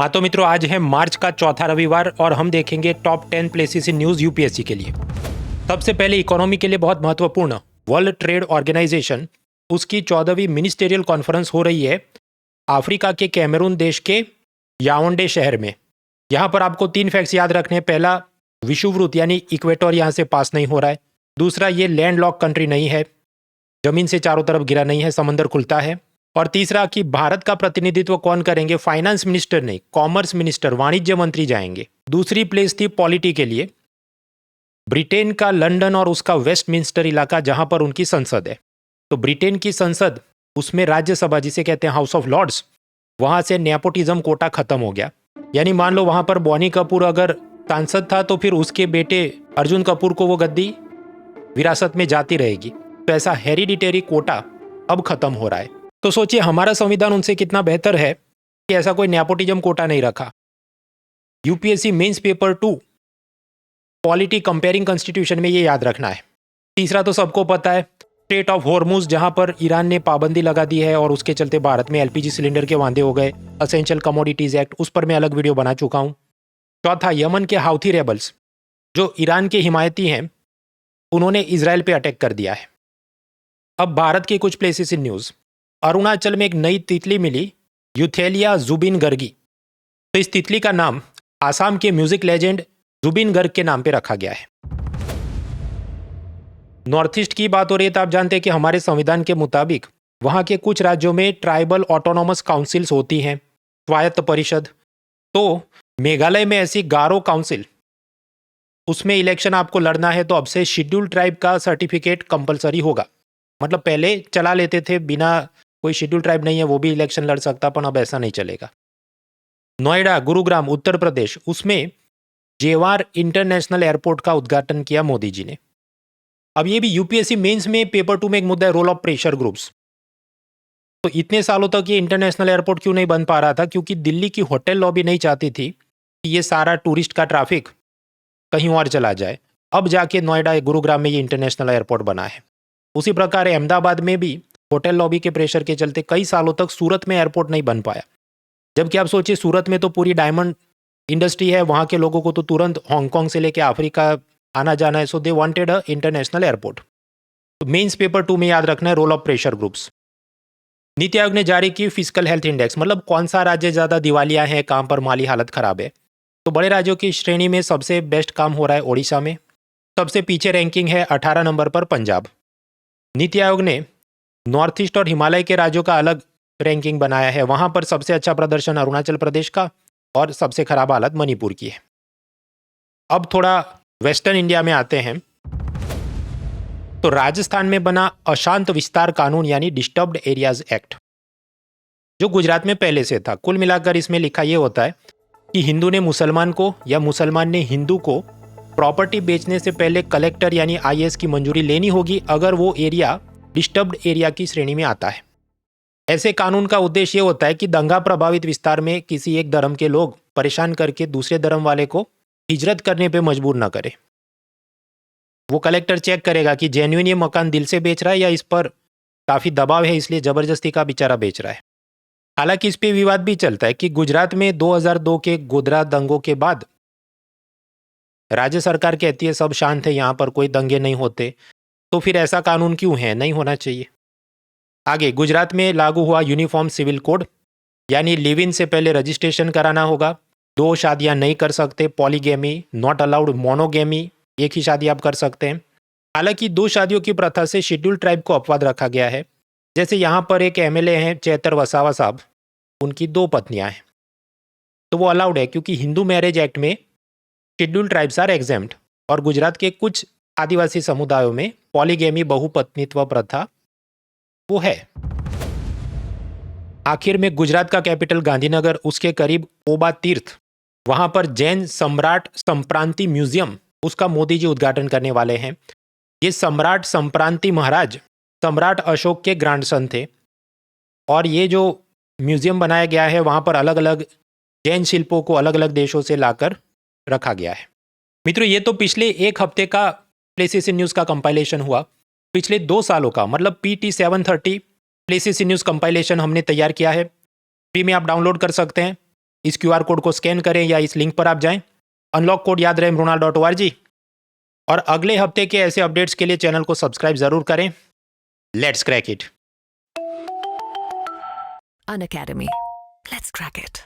हाँ तो मित्रों, आज है मार्च का चौथा रविवार और हम देखेंगे top 10 places in news UPSC के लिए। सबसे पहले इकोनॉमी के लिए बहुत महत्वपूर्ण वर्ल्ड ट्रेड ऑर्गेनाइजेशन उसकी 14वीं मिनिस्टेरियल कॉन्फ्रेंस हो रही है अफ्रीका के कैमरून देश के याओंडे शहर में। यहाँ पर आपको 3 फैक्ट्स याद रखने हैं। पहला, विषुववृत्त यानी इक्वेटर यहाँ से पास नहीं हो रहा है। दूसरा, ये लैंडलॉक कंट्री नहीं है, जमीन से चारों तरफ घिरा नहीं है, समंदर खुलता है। और तीसरा कि भारत का प्रतिनिधित्व कौन करेंगे, फाइनेंस मिनिस्टर नहीं, कॉमर्स मिनिस्टर, वाणिज्य मंत्री जाएंगे। दूसरी प्लेस थी पॉलिटी के लिए, ब्रिटेन का लंदन और उसका वेस्टमिंस्टर इलाका जहां पर उनकी संसद है। तो ब्रिटेन की संसद, उसमें राज्यसभा जिसे कहते हैं हाउस ऑफ लॉर्ड्स, वहां से नेपोटिज्म कोटा खत्म हो गया। यानी मान लो वहां पर बॉनी कपूर अगर सांसद था तो फिर उसके बेटे अर्जुन कपूर को वो गद्दी विरासत में जाती रहेगी। तो ऐसा हेरिडिटरी कोटा अब खत्म हो रहा है। तो सोचिए हमारा संविधान उनसे कितना बेहतर है कि ऐसा कोई नेपोटिज्म कोटा नहीं रखा। UPSC mains paper 2 polity comparing constitution में ये याद रखना है। तीसरा तो सबको पता है, स्ट्रेट ऑफ हॉर्मुज जहां पर ईरान ने पाबंदी लगा दी है और उसके चलते भारत में एलपीजी सिलेंडर के वांदे हो गए। असेंशियल कमोडिटीज एक्ट, उस पर मैं अलग वीडियो बना चुका हूं। चौथा, यमन के हाउथी रेबल्स जो ईरान के हिमायती हैं, उन्होंने इजराइल पे अटैक कर दिया है। अब भारत के कुछ प्लेसेस इन न्यूज़। अरुणाचल में एक नई तितली मिली, यूथेलिया जुबिन गर्गी। तो इस तितली का नाम आसाम के म्यूजिक लेजेंड जुबिन गर्ग के नाम पे रखा गया है। नॉर्थ ईस्ट की बात हो रही है तो आप जानते हैं कि हमारे संविधान के मुताबिक वहां के कुछ राज्यों में ट्राइबल ऑटोनॉमस काउंसिल्स होती हैं, स्वायत्त परिषद। तो मेघालय में ऐसी गारो काउंसिल, उसमें इलेक्शन आपको लड़ना है तो अब से शेड्यूल ट्राइब का सर्टिफिकेट कंपलसरी होगा। मतलब पहले चला लेते थे, बिना कोई शेड्यूल ट्राइब नहीं है वो भी इलेक्शन लड़ सकता, पर अब ऐसा नहीं चलेगा। नोएडा, गुरुग्राम, उत्तर प्रदेश, उसमें जेवार इंटरनेशनल एयरपोर्ट का उद्घाटन किया मोदी जी ने। अब ये भी यूपीएससी मेंस में पेपर 2 में एक मुद्दा है, रोल ऑफ प्रेशर ग्रुप्स। तो इतने सालों तक ये इंटरनेशनल एयरपोर्ट क्यों नहीं बन पा रहा था? क्योंकि दिल्ली की होटल लॉबी नहीं चाहती थी कि ये सारा टूरिस्ट का ट्रैफिक कहीं और चला जाए। अब जाके नोएडा, गुरुग्राम में ये इंटरनेशनल एयरपोर्ट बना है। उसी प्रकार अहमदाबाद में भी होटल लॉबी के प्रेशर के चलते कई सालों तक सूरत में एयरपोर्ट नहीं बन पाया। जबकि आप सोचिए, सूरत में तो पूरी डायमंड इंडस्ट्री है, वहाँ के लोगों को तो तुरंत हांगकांग से लेकर अफ्रीका आना जाना है। So they wanted a international airport. तो मेंस पेपर 2 में याद रखना है role of pressure groups. NITI Aayog ने जारी की फिजिकल हेल्थ इंडेक्स, मतलब कौन सा राज्य ज़्यादा दिवालिया है, कहाँ पर माली हालत खराब है। तो बड़े राज्यों की श्रेणी में सबसे बेस्ट काम हो रहा है ओडिशा में। सबसे पीछे रैंकिंग है 18 नंबर पर पंजाब। नीति आयोग ने नॉर्थ ईस्ट और हिमालय के राज्यों का अलग रैंकिंग बनाया है। वहां पर सबसे अच्छा प्रदर्शन अरुणाचल प्रदेश का और सबसे खराब हालत मणिपुर की है। अब थोड़ा वेस्टर्न इंडिया में आते हैं। तो राजस्थान में बना अशांत विस्तार कानून यानी डिस्टर्ब्ड एरियाज एक्ट, जो गुजरात में पहले से था। कुल मिलाकर इसमें लिखा यह होता है कि हिंदू ने मुसलमान को या मुसलमान ने हिंदू को प्रॉपर्टी बेचने से पहले कलेक्टर यानी आईएएस की मंजूरी लेनी होगी अगर वो एरिया डिस्टर्ब्ड एरिया की श्रेणी में आता है। ऐसे कानून का उद्देश्य ये होता है कि दंगा प्रभावित विस्तार में किसी एक धर्म के लोग परेशान करके दूसरे धर्म वाले को हिजरत करने पे मजबूर ना करे। वो कलेक्टर चेक करेगा कि जेन्युइन ये मकान दिल से बेच रहा है या इस पर काफ़ी दबाव है इसलिए ज़बरदस्ती का बेचारा बेच रहा है। हालांकि इस पे विवाद भी चलता है कि गुजरात में 2002 के गोधरा दंगों के बाद राज्य सरकार कहती है सब शांत है, यहाँ पर कोई दंगे नहीं होते, तो फिर ऐसा कानून क्यों है? नहीं होना चाहिए। आगे, गुजरात में लागू हुआ यूनिफॉर्म सिविल कोड, यानी लिव इन से पहले रजिस्ट्रेशन कराना होगा, 2 शादियां नहीं कर सकते, पॉलीगेमी नॉट अलाउड, मोनोगेमी एक ही शादी आप कर सकते हैं। हालांकि 2 शादियों की प्रथा से शेड्यूल ट्राइब को अपवाद रखा गया है। जैसे यहाँ पर एक एमएलए हैं चैतर वसावा साहब, उनकी 2 पत्नियां हैं, तो वो अलाउड है क्योंकि हिंदू मैरिज एक्ट में शेड्यूल ट्राइब्स आर एग्जेम्प्ट। और गुजरात के कुछ आदिवासी समुदायों में पॉलीगेमी बहुपत्नीत्व प्रथा वो है। आखिर में गुजरात का कैपिटल गांधीनगर, उसके करीब ओबा तीर्थ, वहां पर जैन सम्राट संप्रांति म्यूजियम, उसका मोदी जी उद्घाटन करने वाले हैं। ये सम्राट संप्रांति महाराज सम्राट अशोक के ग्रैंडसन थे और ये जो म्यूजियम बनाया गया है वहां पर अलग अलग जैन शिल्पों को अलग अलग देशों से लाकर रखा गया है। मित्रों, ये तो पिछले एक हफ्ते का प्लेसेस इन न्यूज़ का कंपाइलेशन हुआ। पिछले 2 सालों का मतलब PT 730 places in news compilation हमने तैयार किया है। फ्री में आप डाउनलोड कर सकते हैं। इस QR कोड को स्कैन करें या इस लिंक पर आप जाएं। अनलॉक कोड याद रहे mrunal.org। और अगले हफ्ते के ऐसे अपडेट्स के लिए चैनल को सब्सक्राइब जरूर करें। Let's crack it. An Academy. Let's crack it.